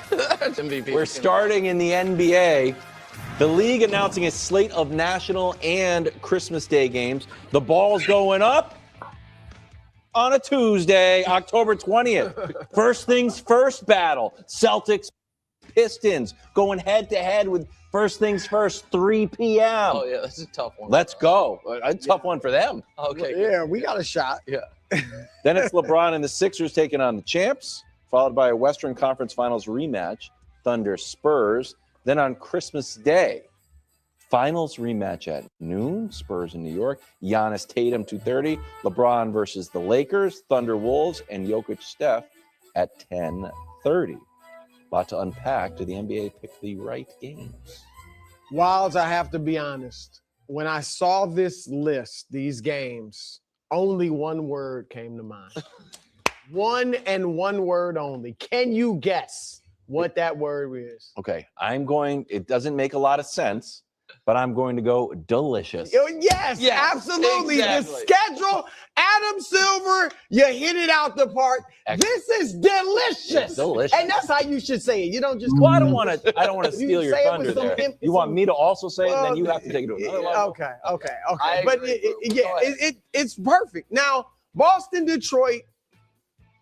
That's MVP. We're starting in the NBA. The league announcing a slate of national and Christmas Day games. The ball's going up on a Tuesday, October 20th. First things first battle. Celtics, Pistons going head-to-head with first things first, 3 p.m. Oh, yeah, that's a tough one. Let's go. A tough one for them. Okay. Yeah, we got a shot. Yeah. Then it's LeBron and the Sixers taking on the champs, followed by a Western Conference Finals rematch, Thunder-Spurs. Then on Christmas Day, Finals rematch at noon, Spurs in New York. Giannis Tatum, 2:30. LeBron versus the Lakers, Thunder Wolves, and Jokic Steph at 10:30. Lot to unpack. Did the NBA pick the right games? Wilds, I have to be honest. When I saw this list, these games, only one word came to mind. One word only. Can you guess what that word is? Okay, it doesn't make a lot of sense, but I'm going to go delicious. Yes, absolutely. Exactly. The schedule, Adam Silver, you hit it out the park. This is delicious. It's delicious. And that's how you should say it. You don't just Well, I don't want to steal your say it thunder with some there. You want me to also say it, and then you have to take it to another level. Okay. I But agree. it's perfect. Now, Boston, Detroit,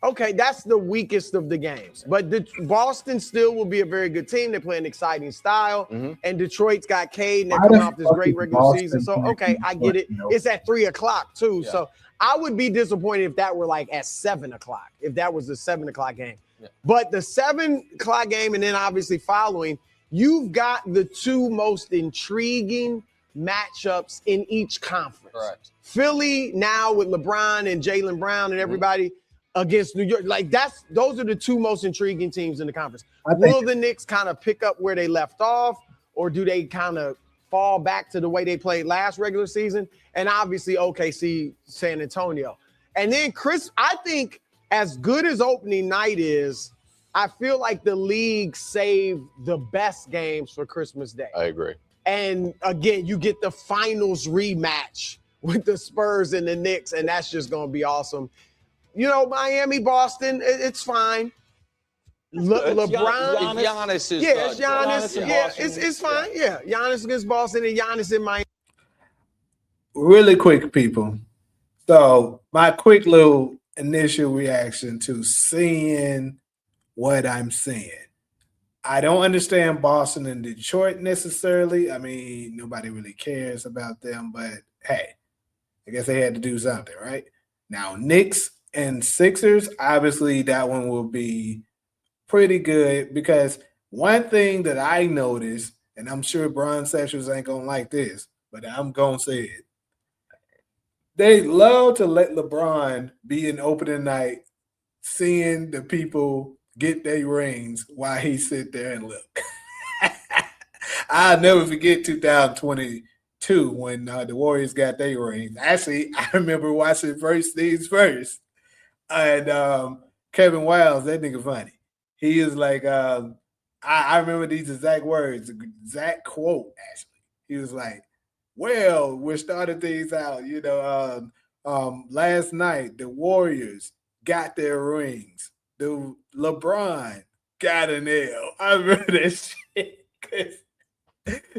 okay, that's the weakest of the games. But Boston still will be a very good team. They play an exciting style. And Detroit's got Cade, and they're coming off this great regular season. So, okay, I get it. It's at 3 o'clock, too. Yeah. So I would be disappointed if that were like at 7 o'clock, if that was the 7 o'clock game. Yeah. But the 7 o'clock game, and then obviously following, you've got the two most intriguing matchups in each conference. Correct. Philly now with LeBron and Jaylen Brown and everybody against New York. Like those are the two most intriguing teams in the conference. Will the Knicks kind of pick up where they left off, or do they kind of fall back to the way they played last regular season? And obviously OKC, San Antonio. And then I think as good as opening night is, I feel like the league saved the best games for Christmas Day. I agree. And again, you get the finals rematch with the Spurs and the Knicks, and that's just going to be awesome. You know, Miami, Boston, it's fine. LeBron, Giannis is it's Giannis. yeah. It's fine. Yeah, Giannis against Boston and Giannis in Miami. Really quick, people. So my quick little initial reaction to seeing what I'm seeing. I don't understand Boston and Detroit necessarily. I mean, nobody really cares about them, but hey, I guess they had to do something, right? Now, Knicks and Sixers, obviously that one will be pretty good because one thing that I noticed, and I'm sure Bron Sexers ain't going to like this, but I'm going to say it. They love to let LeBron be in opening night, seeing the people get their rings while he sit there and look. I'll never forget 2022 when the Warriors got their rings. Actually, I remember watching First Things First. And Kevin Wiles, that nigga funny. He is like, I remember these exact words, the exact quote, actually. He was like, well, we're starting things out. You know, last night, the Warriors got their rings. The LeBron got an L. I remember that shit because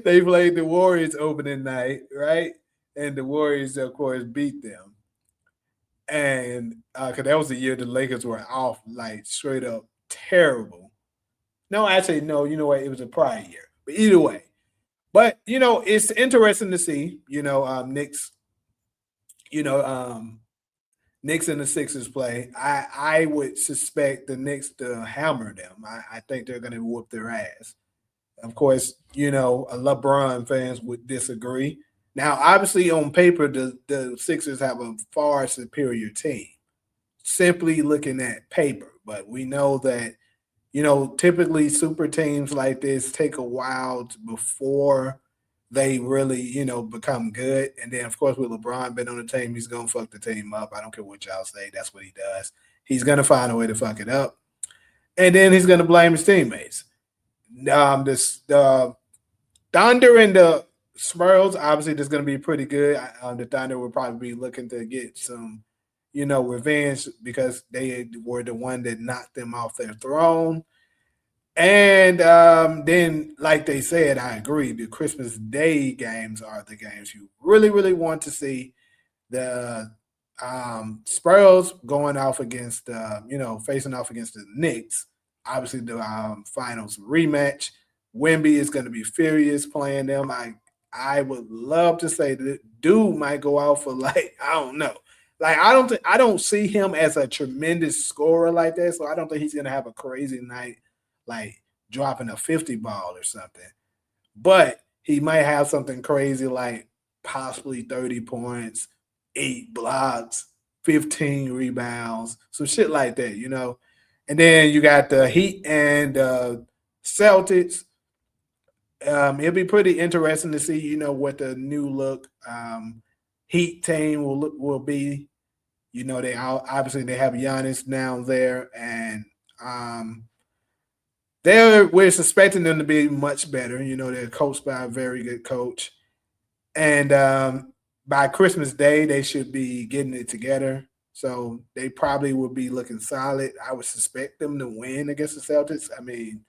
they played the Warriors opening night, right? And the Warriors, of course, beat them. And because that was the year the Lakers were off, like straight up terrible. No, actually, no, you know what? It was a prior year. But either way. But, you know, it's interesting to see, you know, Knicks, Knicks and the Sixers play. I would suspect the Knicks to hammer them. I think they're going to whoop their ass. Of course, you know, LeBron fans would disagree. Now, obviously, on paper, the Sixers have a far superior team, simply looking at paper. But we know that, you know, typically super teams like this take a while before they really, you know, become good. And then, of course, with LeBron been on the team, he's going to fuck the team up. I don't care what y'all say. That's what he does. He's going to find a way to fuck it up. And then he's going to blame his teammates. The Thunder and the Spurs, obviously, that's going to be pretty good. The Thunder will probably be looking to get some, you know, revenge because they were the one that knocked them off their throne. And then, like they said, I agree. The Christmas Day games are the games you really, really want to see. The Spurs going off against, facing off against the Knicks. Obviously, the finals rematch. Wemby is going to be furious playing them. I would love to say that dude might go out for I don't know. I don't see him as a tremendous scorer like that. So I don't think he's going to have a crazy night, like dropping a 50 ball or something. But he might have something crazy like possibly 30 points, 8 blocks, 15 rebounds, some shit like that, And then you got the Heat and Celtics. It'll be pretty interesting to see, what the new look Heat team will be. They obviously they have Giannis now there, and we're suspecting them to be much better. They're coached by a very good coach, and by Christmas Day they should be getting it together. So they probably will be looking solid. I would suspect them to win against the Celtics. I mean,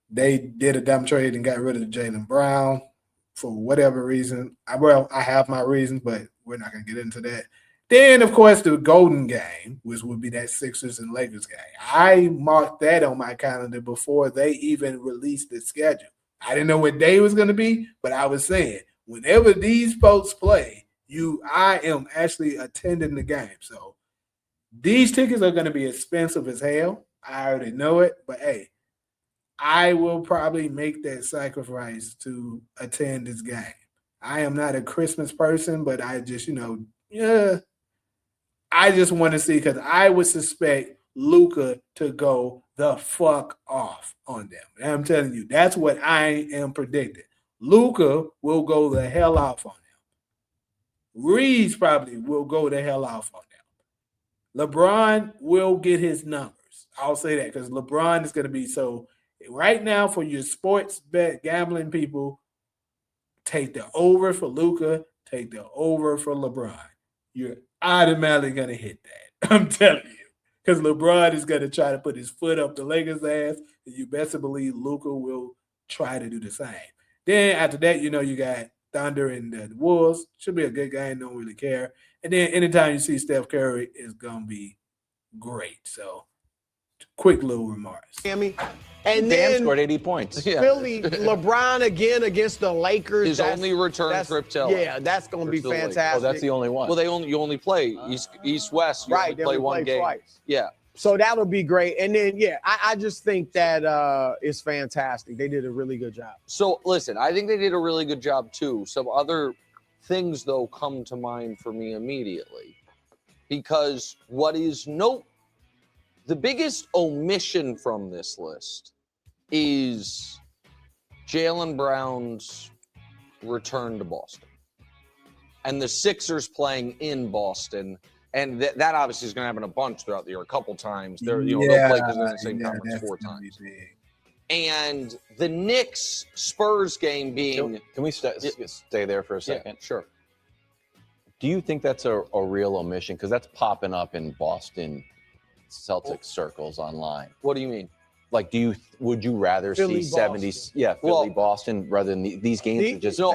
they did a dumb trade and got rid of Jaylen Brown for whatever reason. I have my reasons, but we're not going to get into that. Then, of course, the Golden game, which would be that Sixers and Lakers game. I marked that on my calendar before they even released the schedule. I didn't know what day it was going to be, but I was saying, whenever these folks play, I am actually attending the game. So these tickets are going to be expensive as hell. I already know it, but hey, I will probably make that sacrifice to attend this game. I am not a Christmas person, but I just, I just want to see, because I would suspect Luka to go the fuck off on them. And I'm telling you, that's what I am predicting. Luka will go the hell off on them. Reeves probably will go the hell off on them. LeBron will get his numbers. I'll say that because LeBron is going to be so. Right now, for your sports bet gambling people, take the over for Luka, take the over for LeBron. You're automatically going to hit that. I'm telling you. Because LeBron is going to try to put his foot up the Lakers' ass, and you best believe Luka will try to do the same. Then after that, you got Thunder and the Wolves. Should be a good game. Don't really care. And then anytime you see Steph Curry, it's going to be great. So, quick little remarks. Miami. And Dan then scored 80 points. Philly, LeBron again against the Lakers. His only return trip to LA. Yeah, that's going to be fantastic. Oh, that's the only one. Well, you only play East-West. You right, only play one game. Twice. Yeah. So that'll be great. And then, I just think that is fantastic. They did a really good job. So, listen, I think they did a really good job, too. Some other things, though, come to mind for me immediately. Because the biggest omission from this list is Jaylen Brown's return to Boston. And the Sixers playing in Boston. And that obviously is going to happen a bunch throughout the year, a couple times. They'll play because they're in the same conference 4 times. And the Knicks Spurs game being. Can we stay there for a second? Yeah, sure. Do you think that's a real omission? Because that's popping up in Boston Celtics circles online. What do you mean? Like, would you rather Philly, see 70s? Yeah, Philly, Boston, rather than these games are just better.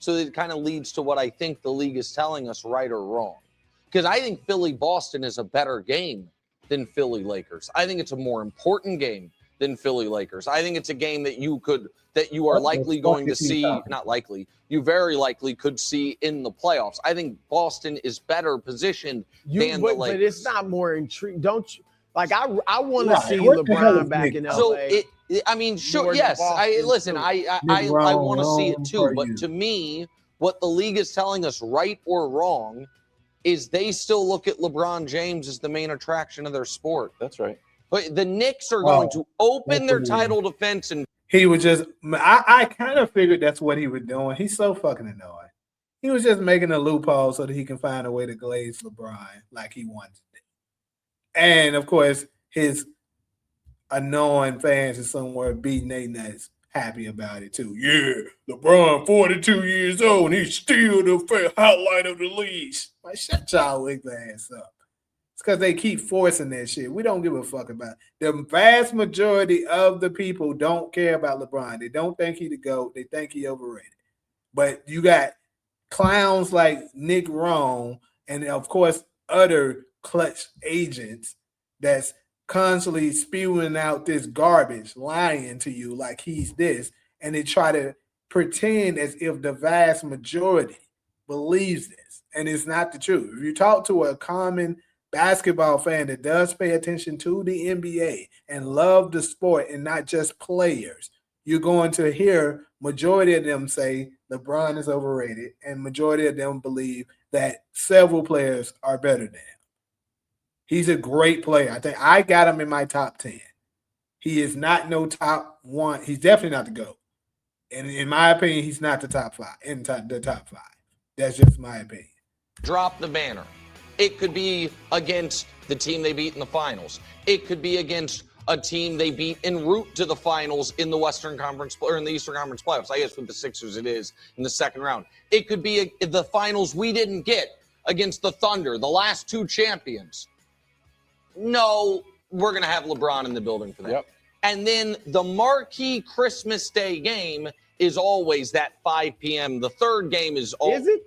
So it kind of leads to what I think the league is telling us, right or wrong. Because I think Philly-Boston is a better game than Philly-Lakers. I think it's a more important game than Philly-Lakers. I think it's a game that you are likely going to see, not likely, you very likely could see in the playoffs. I think Boston is better positioned than the Lakers. But it's not more intriguing. Don't you? Like, I want to see LeBron back in LA. So sure, yes. I want to see it too. But to me, what the league is telling us, right or wrong, is they still look at LeBron James as the main attraction of their sport. That's right. But the Knicks are going to open their title defense, and he would just. I kind of figured that's what he was doing. He's so fucking annoying. He was just making a loophole so that he can find a way to glaze LeBron like he wanted to. And, of course, his annoying fans are somewhere beating their nuts, happy about it, too. Yeah, LeBron, 42 years old, and he's still the highlight of the league. Like, shut y'all weak ass up. It's because they keep forcing that shit. We don't give a fuck about it. The vast majority of the people don't care about LeBron. They don't think he the GOAT. They think he overrated. But you got clowns like Nick Rome and, of course, other clutch agents that's constantly spewing out this garbage, lying to you like he's this, and they try to pretend as if the vast majority believes this, and it's not the truth. If you talk to a common basketball fan that does pay attention to the NBA and love the sport and not just players, you're going to hear majority of them say LeBron is overrated, and majority of them believe that several players are better than him. He's a great player. I think I got him in my top 10. He is not no top 1. He's definitely not the GOAT. And in my opinion, he's not the top 5. The top 5. That's just my opinion. Drop the banner. It could be against the team they beat in the finals. It could be against a team they beat en route to the finals in the Western Conference or in the Eastern Conference playoffs. I guess with the Sixers it is in the second round. It could be the finals we didn't get against the Thunder, the last 2 champions. No, we're going to have LeBron in the building for that. Yep. And then the marquee Christmas Day game is always that 5 p.m. The third game is always Is it?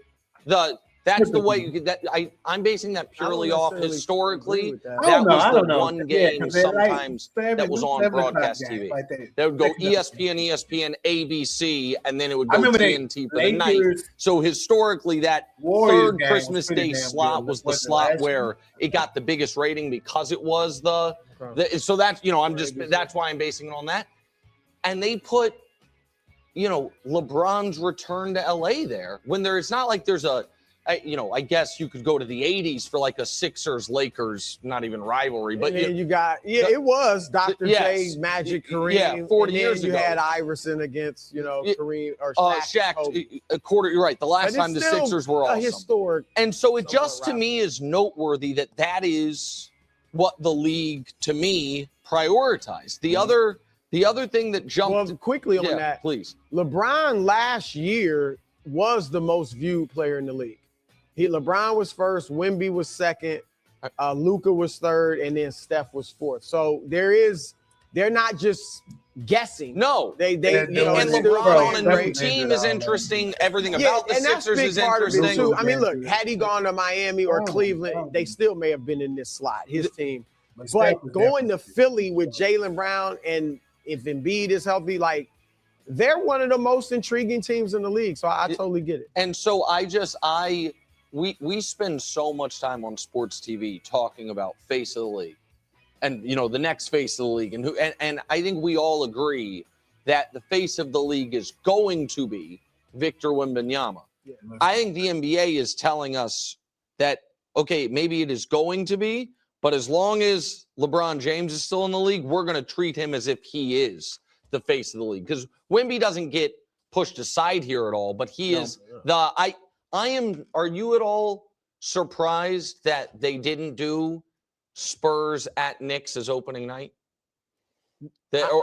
That's the way you get that. I'm basing that purely off historically. that. That was I the don't know. one Yeah, game 'cause they like sometimes 7 that was on 7 o'clock broadcast games TV. like that. That would go 6 o'clock. ESPN, ABC, and then it would I go remember TNT for the night. Lakers, So historically, that Warriors third game Christmas was pretty Day damn slot good. was the Was it slot last where year? it got the biggest rating because it was the so that's that's why I'm basing it on that. And they put LeBron's return to LA there when it's not like there's I guess you could go to the 80s for like a Sixers-Lakers, not even rivalry, but you got it was Dr. Yes. J, Magic, Kareem. 40 and years then ago. You had Iverson against Kareem or Shaq. Kobe. A quarter. You're right. The last But time it's the still Sixers were a awesome. historic. And so it just to somewhat me is noteworthy that is what the league to me prioritized. The other thing that jumped Quickly on that, please. LeBron last year was the most viewed player in the league. LeBron was first, Wemby was second, Luka was third, and then Steph was fourth. So they're not just guessing. No, they and LeBron on a new team is interesting. Everything about the Sixers is interesting too. I mean, look, had he gone to Miami or Cleveland, they still may have been in this slot, his team. But going to Philly with Jaylen Brown, and if Embiid is healthy, they're one of the most intriguing teams in the league. So I totally get it. And so we spend so much time on sports TV talking about face of the league and the next face of the league and I think we all agree that the face of the league is going to be Victor Wembanyama. Yeah. I think the NBA is telling us that maybe it is going to be, but as long as LeBron James is still in the league, we're going to treat him as if he is the face of the league, because Wemby doesn't get pushed aside here at all, but he is are you at all surprised that they didn't do Spurs at Knicks as opening night?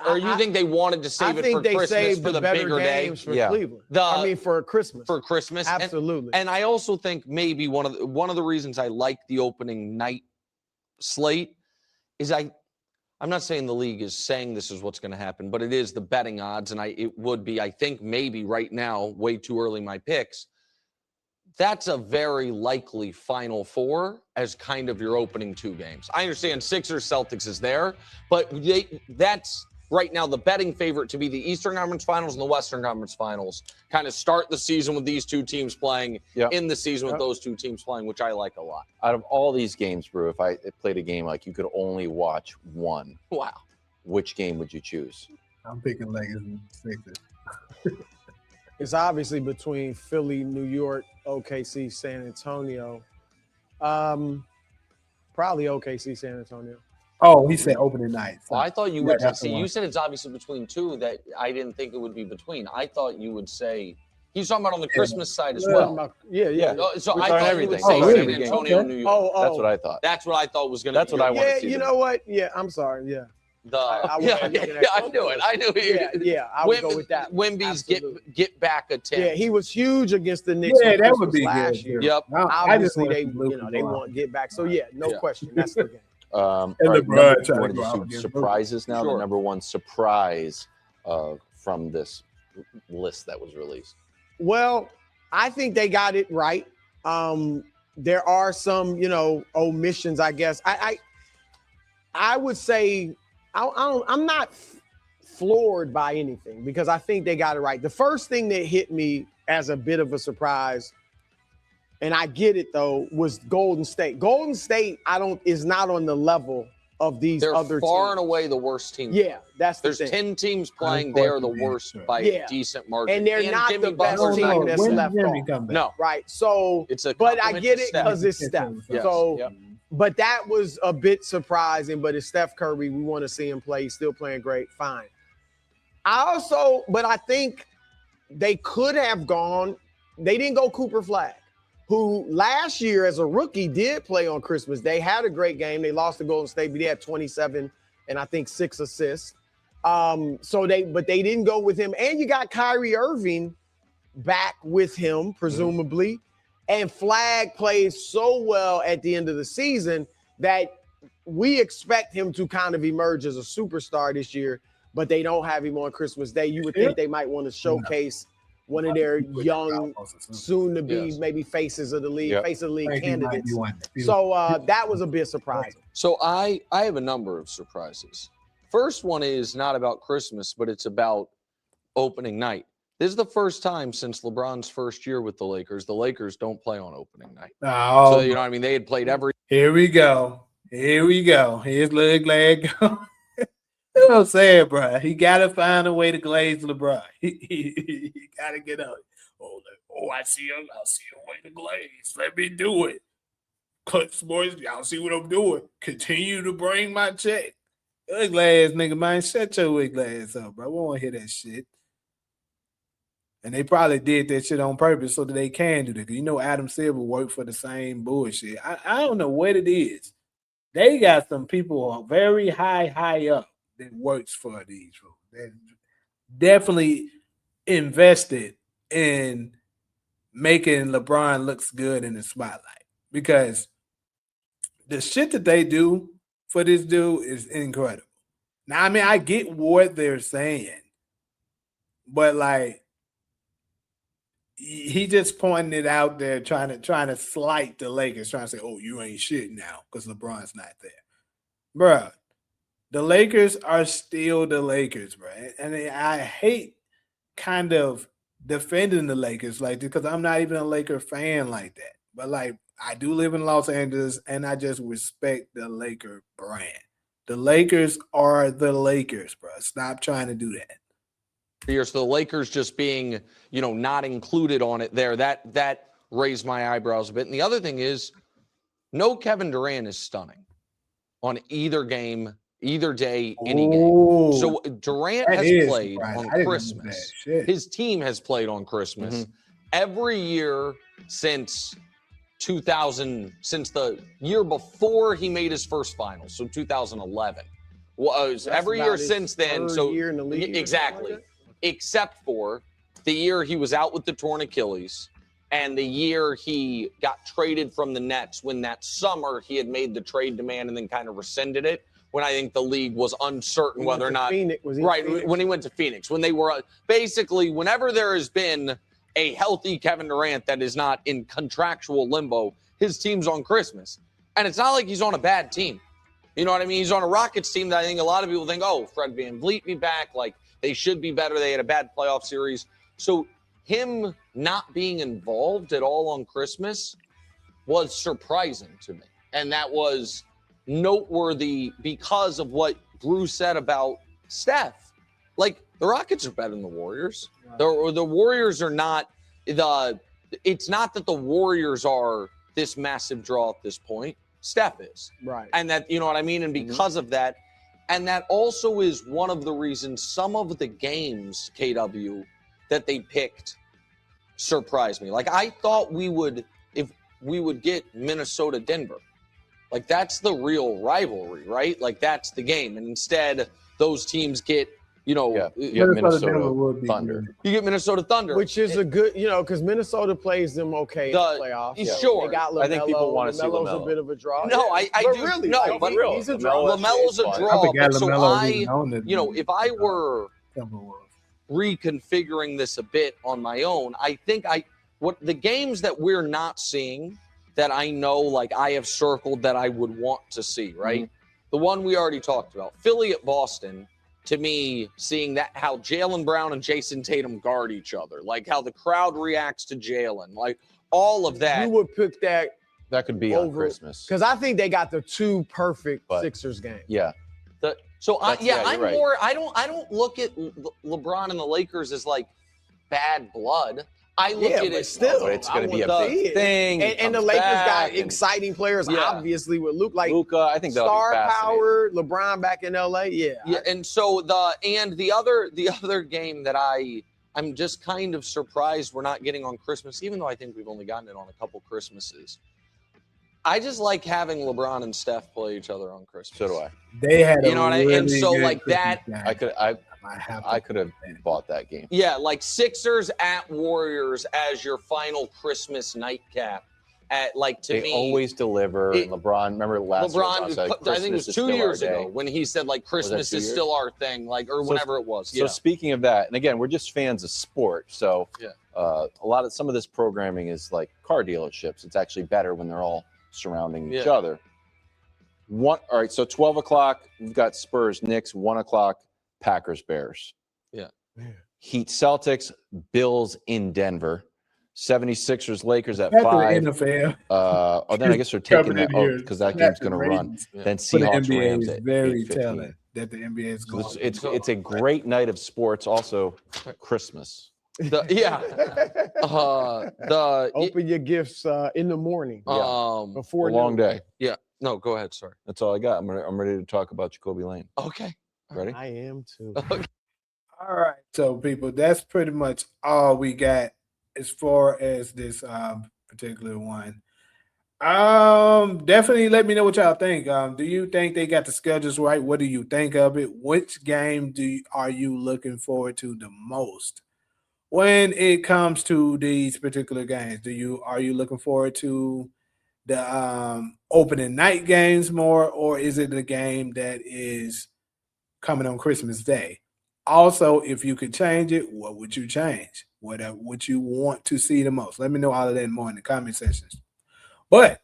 Or you think they wanted to save it for Christmas for the bigger day? For Cleveland. For Christmas. For Christmas. Absolutely. And I also think maybe one of the reasons I like the opening night slate is I'm not saying the league is saying this is what's going to happen, but it is the betting odds, and it would be, I think maybe right now, way too early my picks. That's a very likely Final Four as kind of your opening 2 games. I understand Sixers Celtics is there, but that's right now the betting favorite to be the Eastern Conference Finals and the Western Conference Finals. Kind of start the season with these 2 teams playing, in the season with those 2 teams playing, which I like a lot. Out of all these games, Brew, if I played a game like you could only watch one, wow, which game would you choose? I'm picking Lakers and Sixers. It's obviously between Philly, New York, OKC, San Antonio. Probably OKC, San Antonio. Oh, he said opening night. So well, I thought you would see. You said it's obviously between 2 that I didn't think it would be between. I thought you would say he's talking about on the Christmas side as well. Yeah. So I thought you would say San Antonio, New York. That's what I thought. That's what I thought was going to. That's what I wanted to see. You know what? Yeah, I'm sorry. Yeah. I knew it. I knew it. Yeah, I would go with that. Wemby's get back attempt. Yeah, he was huge against the Knicks. Yeah, that would be last good. year. Yep. Obviously, they want get back. So yeah, no question. That's the game. All And right, LeBron you trying want to to go do out against surprises now? Sure. The number one surprise from this list that was released. Well, I think they got it right. There are some, omissions, I guess. I would say I'm not floored by anything because I think they got it right. The first thing that hit me as a bit of a surprise, and I get it though, was Golden State. Golden State, is not on the level of these other teams. They're far and away the worst team. Yeah, that's the There's thing. 10 teams playing. They are the worst by a decent margin. And they're not Jimmy the best Butler's team not that's gonna left Jimmy off. come back? No, Right. So, it's a but I compliment get to it Steph. because it's Steph. Yes. So, Yep. but that was a bit surprising. But it's Steph Curry. We want to see him play. He's still playing great. Fine. But I think they could have gone. They didn't go Cooper Flag, who last year as a rookie did play on Christmas Day, had a great game. They lost to Golden State, but he had 27 and I think 6 assists. But they didn't go with him. And you got Kyrie Irving back with him, presumably. And Flag plays so well at the end of the season that we expect him to kind of emerge as a superstar this year, but they don't have him on Christmas Day. You would think they might want to showcase one of their young, soon-to-be maybe faces of the league, face of the league candidates. So that was a bit surprising. So I have a number of surprises. First one is not about Christmas, but it's about opening night. This is the first time since LeBron's first year with the Lakers don't play on opening night. Oh, So, you know what I mean? They had played every. Here we go. Here's Lil Glad going. You know what I'm saying, bro? He got to find a way to glaze LeBron. He got to get out. I see a way to glaze. Let me do it. Cuts, boys. Y'all see what I'm doing. Continue to bring my check. Ugly ass nigga, man. Shut your ugly ass up, bro. We don't want to hear that shit. And they probably did that shit on purpose so that they can do that. You know, Adam Silver worked for the same bullshit. I don't know what it is. They got some people very high up that works for these folks. That definitely invested in making LeBron looks good in the spotlight. Because the shit that they do for this dude is incredible. Now, I mean, I get what they're saying, but like, he just pointing it out there, trying to slight the Lakers, trying to say, "Oh, you ain't shit now because LeBron's not there, bruh." The Lakers are still the Lakers, bro, and I hate kind of defending the Lakers like this because I'm not even a Laker fan like that. But like, I do live in Los Angeles, and I just respect the Laker brand. The Lakers are the Lakers, bro. Stop trying to do that. So the Lakers just being, not included on it there, that raised my eyebrows a bit. And the other thing is, no Kevin Durant is stunning on either game, either day, any game. So Durant has played on Christmas. His team has played on Christmas every year since 2000, since the year before he made his first finals, so 2011. Every year since then. So year in the league exactly. Except for the year he was out with the torn Achilles and the year he got traded from the Nets when that summer he had made the trade demand and then kind of rescinded it when I think the league was uncertain whether or not. Phoenix, when he went to Phoenix, when they were basically, whenever there has been a healthy Kevin Durant that is not in contractual limbo, his team's on Christmas. And it's not like he's on a bad team. You know what I mean? He's on a Rockets team that I think a lot of people think, oh, Fred VanVleet be back. Like, they should be better. They had a bad playoff series. So him not being involved at all on Christmas was surprising to me. And that was noteworthy because of what Bruce said about Steph. Like, the Rockets are better than the Warriors. Right. The Warriors are not it's not that the Warriors are this massive draw at this point. Steph is. Right. And that, you know what I mean? And because of that, and that also is one of the reasons some of the games, KW, that they picked surprised me. Like, I thought if we would get Minnesota-Denver. Like, that's the real rivalry, right? Like, that's the game. And instead, those teams get, you get Minnesota Thunder. You get Minnesota Thunder. Which is a good, because Minnesota plays them okay in the playoffs. Yeah. Sure. They got LaMelo. I think people want to see LaMelo. A bit of a draw. No, I but do. Really, no, but real. he's a draw. LaMelo's a draw. But so if I were reconfiguring this a bit on my own, I think what the games that we're not seeing that I know, like I have circled that I would want to see, right? Mm-hmm. The one we already talked about, Philly at Boston. To me, seeing that how Jaylen Brown and Jason Tatum guard each other, like how the crowd reacts to Jaylen, like all of that. You would pick that. That could be on Christmas. Because I think they got the two perfect Sixers games. Yeah. I'm right. more. I don't look at LeBron and the Lakers as like bad blood. I look at it still. But it's going to be a big thing. And the Lakers got exciting players, obviously, with Luka. I think star power. LeBron back in LA. Yeah. And so the other game that I'm just kind of surprised we're not getting on Christmas, even though I think we've only gotten it on a couple Christmases. I just like having LeBron and Steph play each other on Christmas. So do I. They had, and so like that. I could have bought that game. Yeah, like Sixers at Warriors as your final Christmas nightcap. They always deliver. And LeBron, remember last year? I think it was 2 years ago when he said like Christmas is still our thing, or whenever it was. So speaking of that, and again, we're just fans of sport. So some of this programming is like car dealerships. It's actually better when they're all surrounding each other. All right, so 12 o'clock, we've got Spurs, Knicks, 1 o'clock, Packers, Bears. Yeah. Heat, Celtics, Bills in Denver. 76ers, Lakers at That's 5. The NFL. Then I guess they're taking that because that game's going to run. Yeah. Then Seahawks, the Rams at very 8:15. telling that the NBA is going. It's a great night of sports. Also, Christmas. Open your gifts in the morning. Before a long day. Yeah. No, go ahead. Sorry. That's all I got. I'm ready to talk about Jacoby Lane. Okay. Ready? I am too. Okay. All right. So, people, that's pretty much all we got as far as this particular one. Definitely let me know what y'all think. Do you think they got the schedules right? What do you think of it? Which game are you looking forward to the most when it comes to these particular games? Are you looking forward to the opening night games more, or is it a game that is coming on Christmas Day? Also, if you could change it, what would you change? What would you want to see the most? Let me know all of that and more in the comment sections. But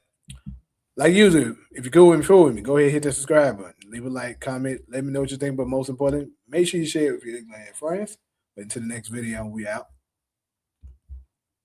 like usual, if you're cool with me, go ahead and hit the subscribe button. Leave a like, comment, let me know what you think. But most important, make sure you share it with your friends. But until the next video, we out.